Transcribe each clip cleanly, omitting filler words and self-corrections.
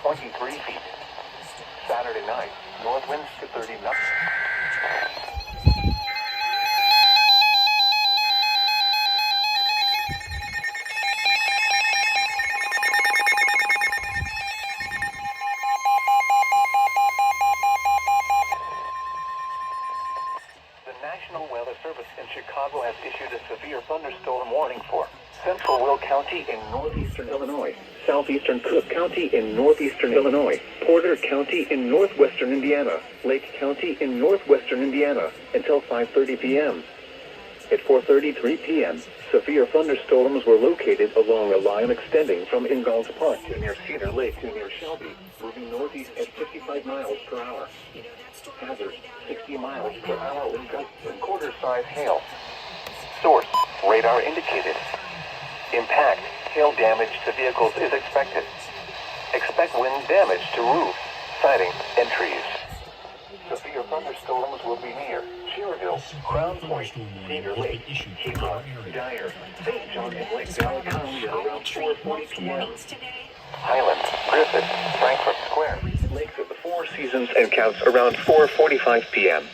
23 feet. Saturday night, north winds to 30 knots. The National Weather Service in Chicago has issued a severe thunderstorm warning for Central Will County in northeastern Illinois, southeastern Cook County in northeastern Illinois, Porter County in northwestern Indiana, Lake County in northwestern Indiana, until 5:30 p.m. At 4:33 p.m., severe thunderstorms were located along a line extending from Ingalls Park to near Cedar Lake to near Shelby, moving northeast at 55 miles per hour. Hazard, 60 miles per hour wind gusts and quarter-size hail. Source, radar indicated. Impact, hail damage to vehicles is expected. Expect wind damage to roofs, siding, and trees. Severe thunderstorms will be near Cherryville, Crown Point, Cedar Lake, Hebron, Dyer, St. John, and Lake Valley County at around 4:40 p.m. Highland, Griffith, Frankfurt Square, Lakes of the Four Seasons and Counts around 4:45 p.m.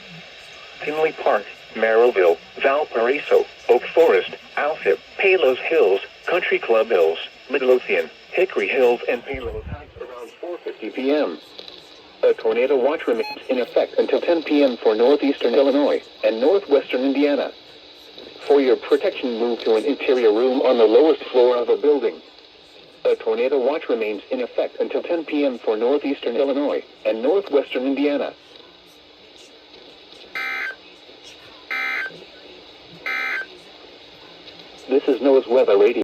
Tinley Park, Merrillville, Valparaiso, Oak Forest, Althip, Palos Hills, Country Club Hills, Midlothian, Hickory Hills, and Palos Heights around 4:50 p.m. A tornado watch remains in effect until 10 p.m. for northeastern Illinois and northwestern Indiana. For your protection, move to an interior room on the lowest floor of a building. A tornado watch remains in effect until 10 p.m. for northeastern Illinois and northwestern Indiana. This is NOAA's Weather Radio.